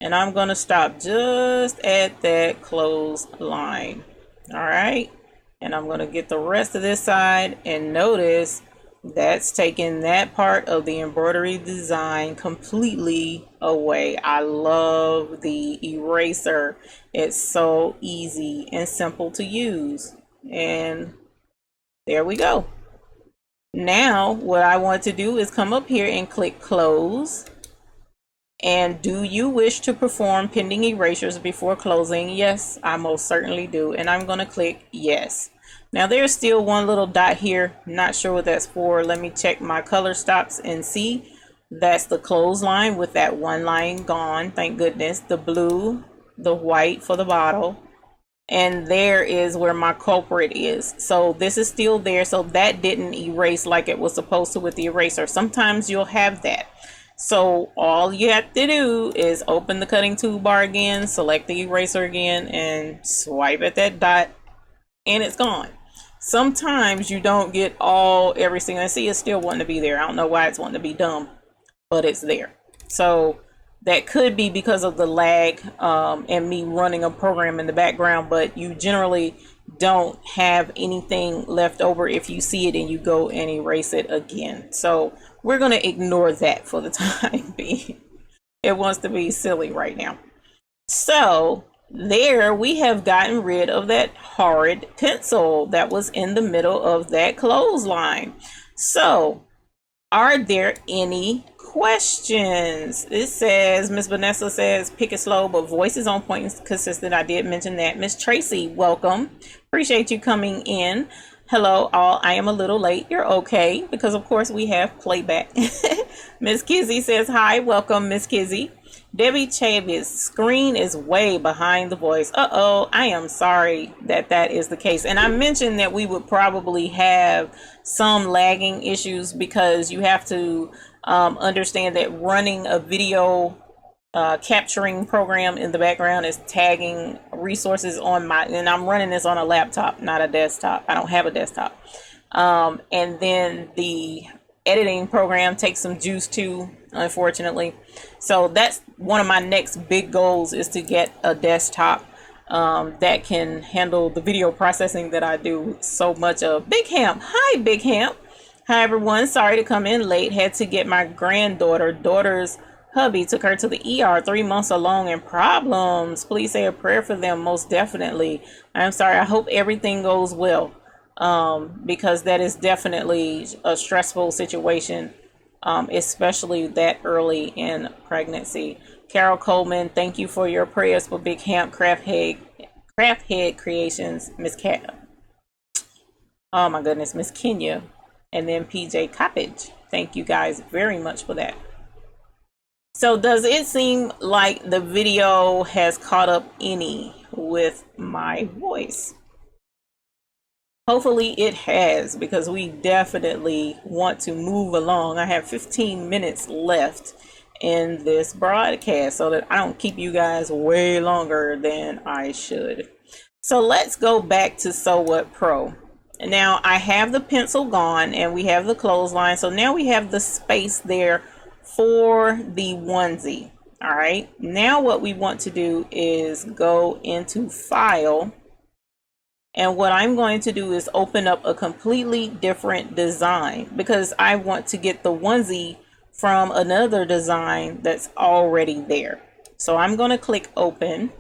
and I'm going to stop just at that clothesline. All right, and I'm going to get the rest of this side, and notice that's taking that part of the embroidery design completely away. I love the eraser. It's so easy and simple to use. And there we go. Now what I want to do is come up here and click close. And do you wish to perform pending erasures before closing? Yes, I most certainly do. And I'm going to click yes. Now there's still one little dot here. Not sure what that's for. Let me check my color stops and see. That's the clothesline with that one line gone. Thank goodness. The blue, the white for the bottle. And there is where my culprit is. So this is still there. So that didn't erase like it was supposed to with the eraser. Sometimes you'll have that. So all you have to do is open the cutting toolbar again, select the eraser again, and swipe at that dot, and it's gone. Sometimes you don't get everything. I see it's still wanting to be there. I don't know why it's wanting to be dumb, but it's there. So that could be because of the lag and me running a program in the background, but you generally don't have anything left over if you see it and you go and erase it again. So we're going to ignore that for the time being. It wants to be silly right now. So there we have gotten rid of that horrid pencil that was in the middle of that clothesline. So are there any questions? It says, Miss Vanessa says, pick it slow, but voice is on point and consistent. I did mention that. Miss Tracy, welcome. Appreciate you coming in. Hello, all. I am a little late. You're okay, because of course we have playback. Miss Kizzy says, hi, welcome, Miss Kizzy. Debbie Chavis, screen is way behind the voice. Uh-oh, I am sorry that that is the case. And I mentioned that we would probably have some lagging issues because you have to understand that running a video capturing program in the background is tagging resources on and I'm running this on a laptop, not a desktop. I don't have a desktop. And then the editing program takes some juice too, unfortunately. So that's one of my next big goals, is to get a desktop that can handle the video processing that I do so much of. Big Hamp, hi Big Hamp. Hi everyone, sorry to come in late. Had to get my daughter's hubby took her to the ER 3 months alone and problems. Please say a prayer for them. Most definitely. I'm sorry. I hope everything goes well, because that is definitely a stressful situation, especially that early in pregnancy. Carol Coleman, thank you for your prayers for Big Hamp Craft Head Creations. Miss Cat. Oh my goodness, Miss Kenya, and then PJ Coppage. Thank you guys very much for that. So does it seem like the video has caught up any with my voice? Hopefully it has, because we definitely want to move along. I have 15 minutes left in this broadcast so that I don't keep you guys way longer than I should. So let's go back to Sew What Pro. Now I have the pencil gone and we have the clothesline. So now we have the space there for the onesie. All right, now what we want to do is go into File, and what I'm going to do is open up a completely different design, because I want to get the onesie from another design that's already there. So I'm going to click open,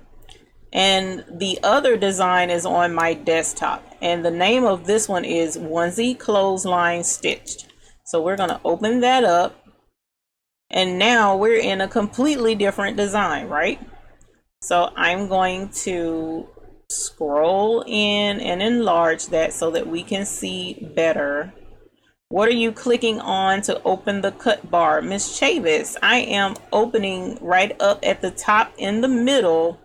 and the other design is on my desktop, and the name of this one is Onesie Clothesline Stitched. So we're going to open that up. And now we're in a completely different design, right? So I'm going to scroll in and enlarge that so that we can see better. What are you clicking on to open the cut bar? Miss Chavis, I am opening right up at the top in the middle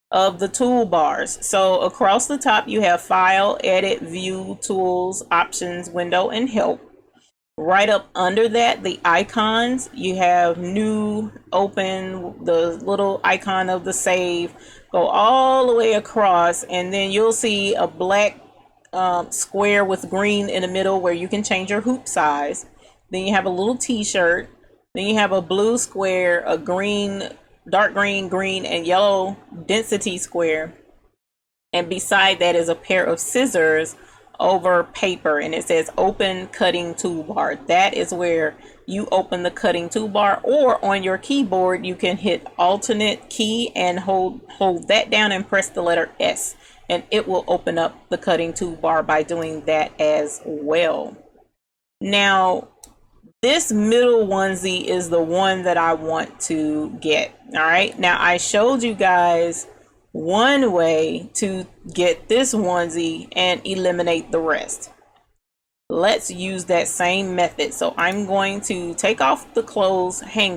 of the toolbars. So across the top you have File, Edit, View, Tools, Options, Window, and Help. Right up under that, the icons, you have new, open, the little icon of the save, go all the way across, and then you'll see a black square with green in the middle where you can change your hoop size. Then you have a little t-shirt. Then you have a blue square, a green, dark green, green, and yellow density square. And beside that is a pair of scissors over paper, and it says open cutting toolbar. That is where you open the cutting toolbar, or on your keyboard you can hit alternate key and hold that down and press the letter S, and it will open up the cutting toolbar by doing that as well. Now this middle onesie is the one that I want to get. All right, now I showed you guys one way to get this onesie and eliminate the rest. Let's use that same method. So I'm going to take off the clothesline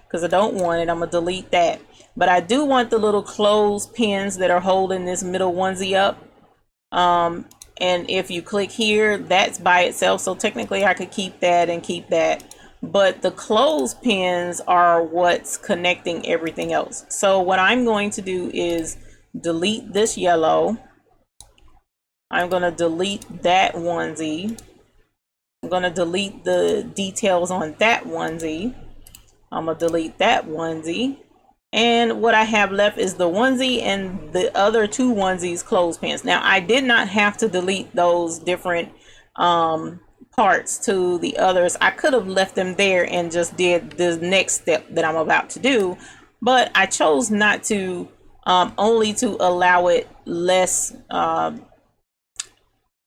because I don't want it. I'm gonna delete that, but I do want the little clothespins that are holding this middle onesie up. And if you click here, that's by itself, so technically I could keep that and keep that, but the clothespins are what's connecting everything else. So what I'm going to do is delete this yellow. I'm going to delete that onesie. I'm going to delete the details on that onesie. I'm going to delete that onesie. And what I have left is the onesie and the other two onesies clothespins. Now I did not have to delete those different parts to the others. I could have left them there and just did the next step that I'm about to do, but I chose not to, only to allow it less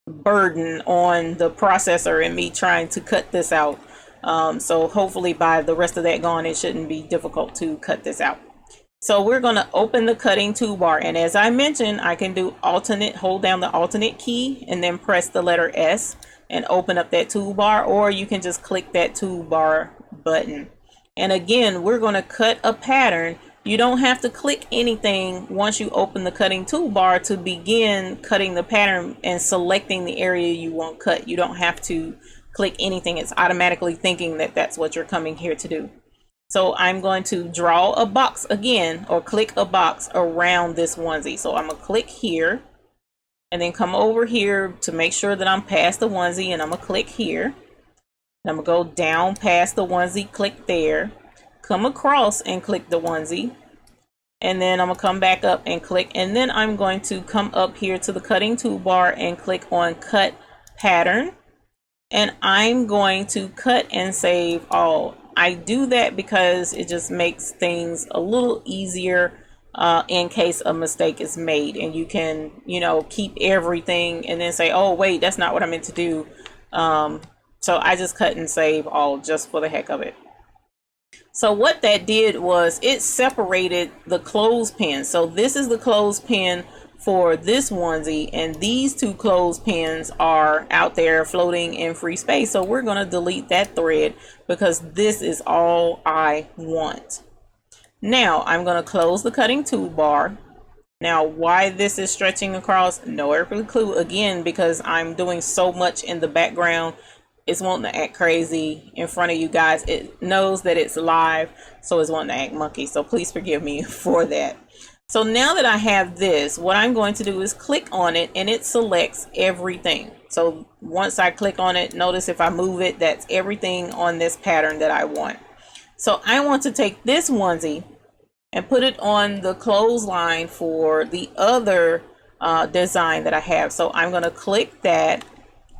burden on the processor and me trying to cut this out. So hopefully by the rest of that gone, it shouldn't be difficult to cut this out. So we're going to open the cutting toolbar, and as I mentioned, I can do alternate, hold down the alternate key and then press the letter S and open up that toolbar, or you can just click that toolbar button. And again, we're going to cut a pattern. You don't have to click anything once you open the cutting toolbar to begin cutting the pattern and selecting the area you want cut. You don't have to click anything. It's automatically thinking that that's what you're coming here to do. So I'm going to draw a box again, or click a box around this onesie. So I'm gonna click here and then come over here to make sure that I'm past the onesie, and I'm gonna click here. And I'm gonna go down past the onesie, click there, come across and click the onesie, and then I'm gonna come back up and click, and then I'm going to come up here to the cutting toolbar and click on cut pattern, and I'm going to cut and save all. I do that because it just makes things a little easier in case a mistake is made, and you can, you know, keep everything and then say, oh wait, that's not what I meant to do. So I just cut and save all just for the heck of it. So what that did was it separated the clothespin. So this is the clothespin for this onesie, and these two clothespins are out there floating in free space. So we're going to delete that thread because this is all I want. Now I'm going to close the cutting toolbar. Now why this is stretching across, no earthly clue, again because I'm doing so much in the background. It's wanting to act crazy in front of you guys. It knows that it's live, so it's wanting to act monkey, so please forgive me for that. So now that I have this, what I'm going to do is click on it, and it selects everything. So once I click on it, notice if I move it, that's everything on this pattern that I want. So I want to take this onesie and put it on the clothesline for the other design that I have. So I'm going to click that,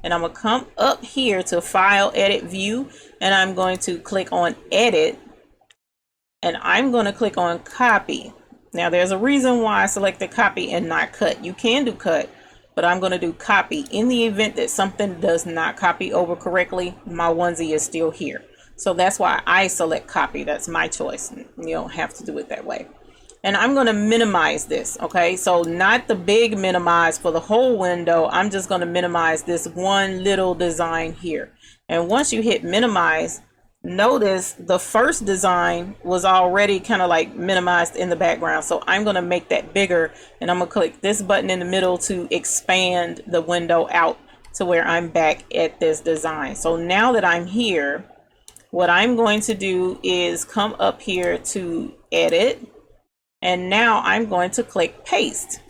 and I'm going to come up here to File, Edit, View, and I'm going to click on Edit, and I'm going to click on Copy. Now there's a reason why I selected copy and not cut. You can do cut, but I'm going to do copy. In the event that something does not copy over correctly, my onesie is still here. So that's why I select copy. That's my choice. You don't have to do it that way. And I'm going to minimize this. Okay, so not the big minimize for the whole window. I'm just going to minimize this one little design here. And once you hit minimize, notice the first design was already kind of like minimized in the background. So I'm going to make that bigger, and I'm going to click this button in the middle to expand the window out to where I'm back at this design. So now that I'm here, what I'm going to do is come up here to edit, and now I'm going to click paste,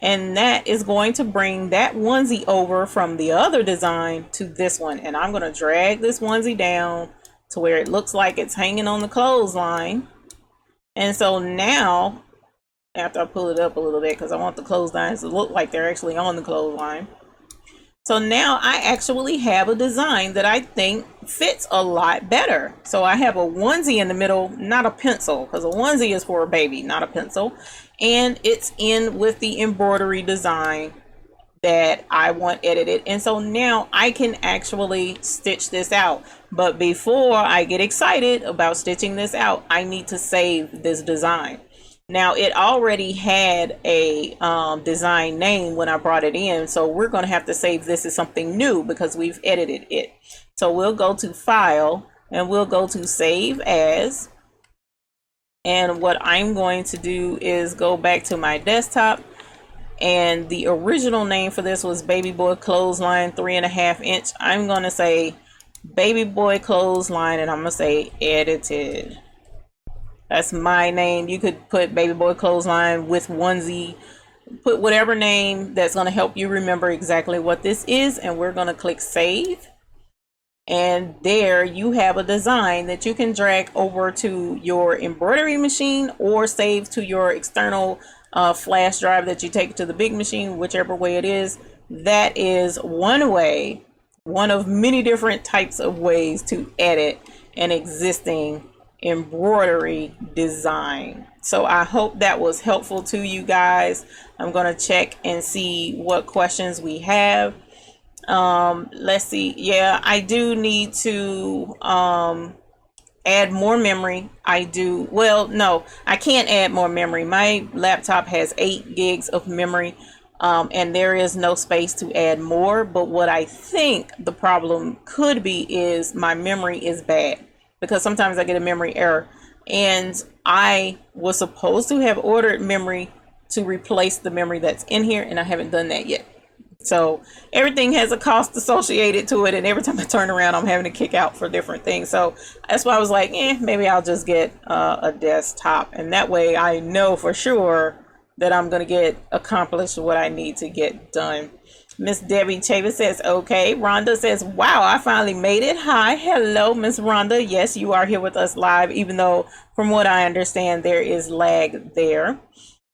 and that is going to bring that onesie over from the other design to this one. And I'm going to drag this onesie down to where it looks like it's hanging on the clothesline. And so now, after I pull it up a little bit, because I want the clotheslines to look like they're actually on the clothesline. So now I actually have a design that I think fits a lot better. So I have a onesie in the middle, not a pencil, because a onesie is for a baby, not a pencil. And it's in with the embroidery design that I want edited. And so now I can actually stitch this out. But before I get excited about stitching this out, I need to save this design. Now it already had a design name when I brought it in, so we're going to have to save this as something new because we've edited it. So we'll go to File and we'll go to Save As. And what I'm going to do is go back to my desktop, and the original name for this was Baby Boy Clothesline 3.5 inch. I'm going to say Baby Boy Clothesline, and I'm going to say edited. That's my name. You could put Baby Boy Clothesline with onesie, put whatever name that's going to help you remember exactly what this is. And we're going to click Save. And there you have a design that you can drag over to your embroidery machine or save to your external flash drive that you take to the big machine, whichever way it is. That is one way, one of many different types of ways to edit an existing embroidery design. So I hope that was helpful to you guys. I'm going to check and see what questions we have. Let's see. Yeah, I do need to add more memory. No, I can't add more memory. My laptop has 8 gigs of memory, and there is no space to add more. But what I think the problem could be is my memory is bad, because sometimes I get a memory error, and I was supposed to have ordered memory to replace the memory that's in here, and I haven't done that yet. So everything has a cost associated to it, and every time I turn around I'm having to kick out for different things. So that's why I was like, maybe I'll just get a desktop, and that way I know for sure that I'm going to get accomplished what I need to get done. Miss Debbie Chavis says, okay. Rhonda says, wow, I finally made it. Hi. Hello, Miss Rhonda. Yes, you are here with us live, even though from what I understand, there is lag there.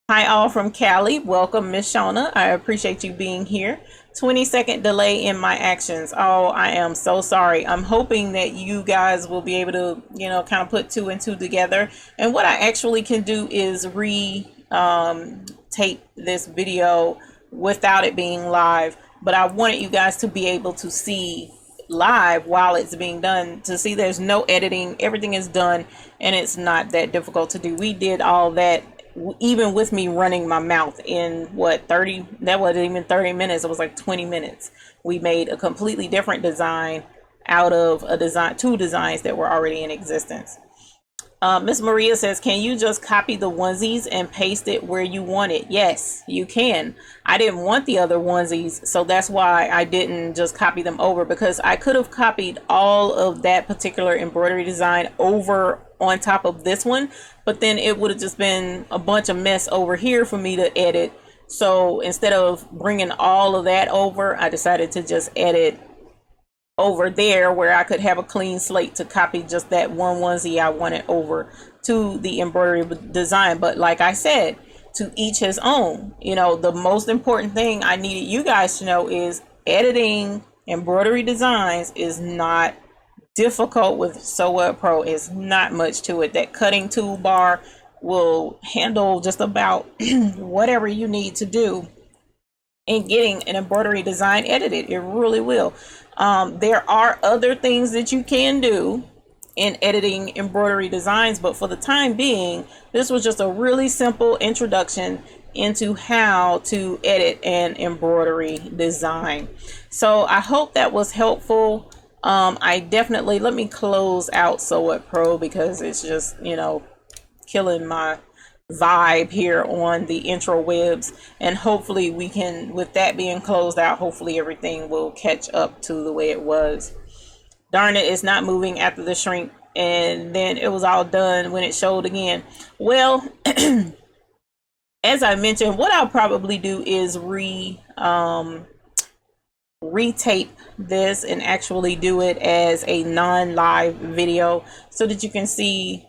Hi, all from Cali. Welcome, Miss Shauna. I appreciate you being here. 20-second delay in my actions. Oh, I am so sorry. I'm hoping that you guys will be able to, kind of put 2 and 2 together. And what I actually can do is tape this video without it being live, but I wanted you guys to be able to see live while it's being done, to see there's no editing, everything is done, and it's not that difficult to do. We did all that even with me running my mouth in that wasn't even 30 minutes, it was like 20 minutes. We made a completely different design out of two designs that were already in existence. Miss Maria says, can you just copy the onesies and paste it where you want it? Yes, you can. I didn't want the other onesies, so that's why I didn't just copy them over, because I could have copied all of that particular embroidery design over on top of this one, but then it would have just been a bunch of mess over here for me to edit. So instead of bringing all of that over, I decided to just edit over there where I could have a clean slate to copy just that one onesie I wanted over to the embroidery design. But like I said, to each his own. The most important thing I needed you guys to know is editing embroidery designs is not difficult with Sew What Pro. Is not much to it. That cutting toolbar will handle just about whatever you need to do in getting an embroidery design edited. It really will. There are other things that you can do in editing embroidery designs, but for the time being, this was just a really simple introduction into how to edit an embroidery design. So I hope that was helpful. Let me close out Sew What Pro, because it's just, killing my vibe here on the intro webs, and hopefully we can, with that being closed out, hopefully everything will catch up to the way it was. Darn it, it's not moving after the shrink, and then it was all done when it showed again. Well, as I mentioned, what I'll probably do is retape this and actually do it as a non-live video so that you can see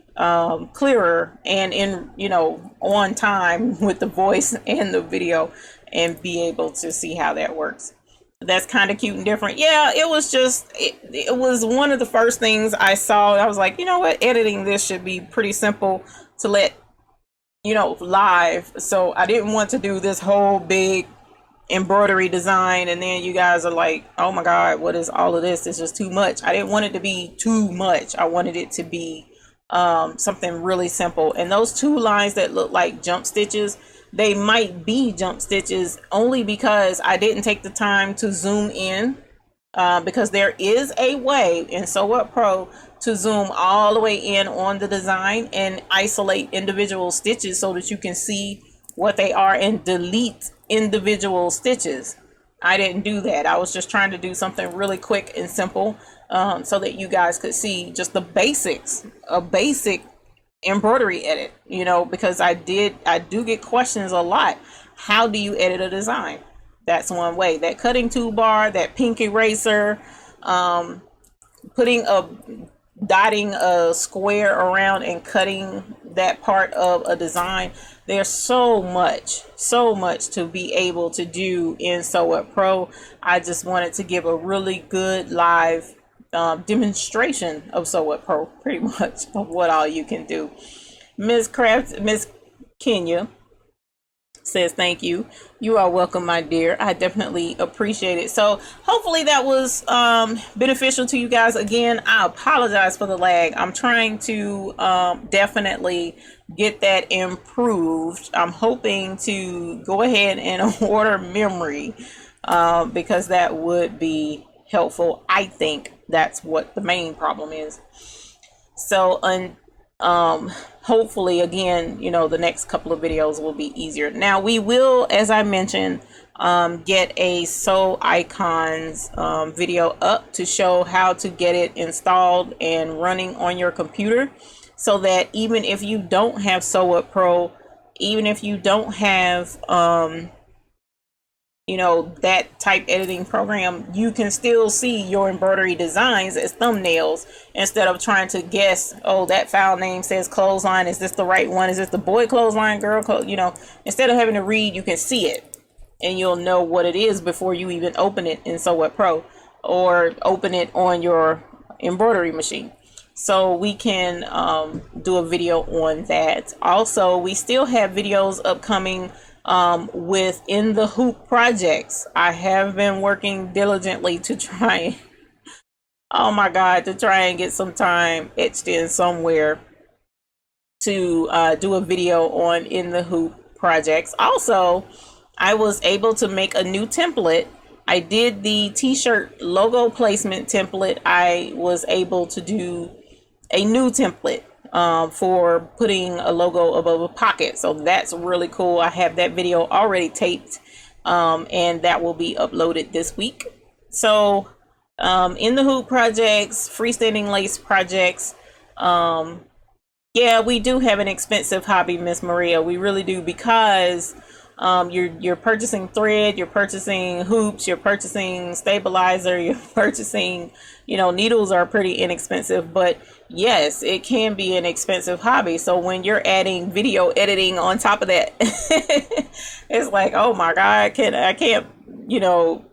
clearer and in, you know, on time with the voice and the video, and be able to see how that works. That's kind of cute and different. Yeah, it was just it was one of the first things I saw. I was like, you know what, editing this should be pretty simple to let, you know, live. So I didn't want to do this whole big embroidery design and then you guys are like, oh my god, what is all of this? It's just too much. I didn't want it to be too much. I wanted it to be something really simple. And those two lines that look like jump stitches, they might be jump stitches only because I didn't take the time to zoom in, because there is a way in Sew Up Pro to zoom all the way in on the design and isolate individual stitches so that you can see what they are and delete individual stitches. I didn't do that. I was just trying to do something really quick and simple, so that you guys could see just the basics, a basic embroidery edit, you know, because I do get questions a lot. How do you edit a design? That's one way. That cutting toolbar, that pink eraser, dotting a square around and cutting that part of a design. There's so much to be able to do in Sew Up Pro. I just wanted to give a really good live demonstration of Sew Up Pro, pretty much, of what all you can do. Miss Kenya says thank you. You are welcome, my dear. I definitely appreciate it. So hopefully that was beneficial to you guys. Again, I apologize for the lag. I'm trying to definitely get that improved. I'm hoping to go ahead and order memory, because that would be helpful. I think that's what the main problem is. So hopefully, again, you know, the next couple of videos will be easier. Now we will, as I mentioned, get a Sew Icons video up to show how to get it installed and running on your computer, so that even if you don't have Sew Up Pro, even if you don't have you know, that type editing program, you can still see your embroidery designs as thumbnails instead of trying to guess, oh, that file name says clothesline, is this the right one, is this the boy clothesline, girl you know, instead of having to read, you can see it and you'll know what it is before you even open it in Sew Up Pro or open it on your embroidery machine. So we can do a video on that. Also, we still have videos upcoming with In the Hoop projects. I have been working diligently to try, oh my god, to try and get some time etched in somewhere to do a video on In the Hoop projects. Also, I was able to make a new template. I did the t-shirt logo placement template. I was able to do a new template for putting a logo above a pocket. So that's really cool. I have that video already taped, and that will be uploaded this week. So In the Hoop projects, freestanding lace projects, yeah, we do have an expensive hobby, Miss Maria. We really do, because you're purchasing thread, you're purchasing hoops, you're purchasing stabilizer, you're purchasing, you know, needles are pretty inexpensive, but yes, it can be an expensive hobby. So when you're adding video editing on top of that, it's like, oh my god, I can't, you know,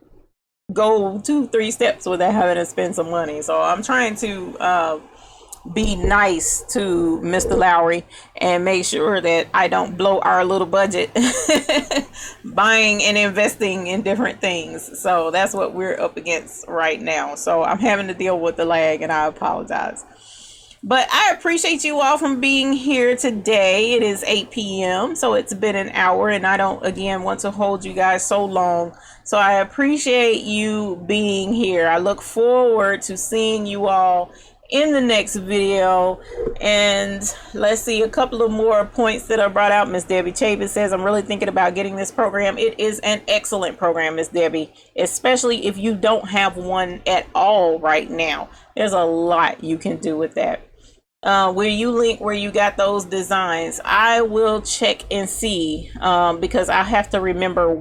go 2-3 steps without having to spend some money. So I'm trying to be nice to Mr. Lowry and make sure that I don't blow our little budget buying and investing in different things. So that's what we're up against right now. So I'm having to deal with the lag, and I apologize. But I appreciate you all from being here today. It is 8 p.m. so it's been an hour, and I don't, again, want to hold you guys so long. So I appreciate you being here. I look forward to seeing you all in the next video. And let's see a couple of more points that are brought out. Miss Debbie Chapin says, I'm really thinking about getting this program. It is an excellent program, Miss Debbie, especially if you don't have one at all right now. There's a lot you can do with that. Will you link where you got those designs? I will check and see, because I have to remember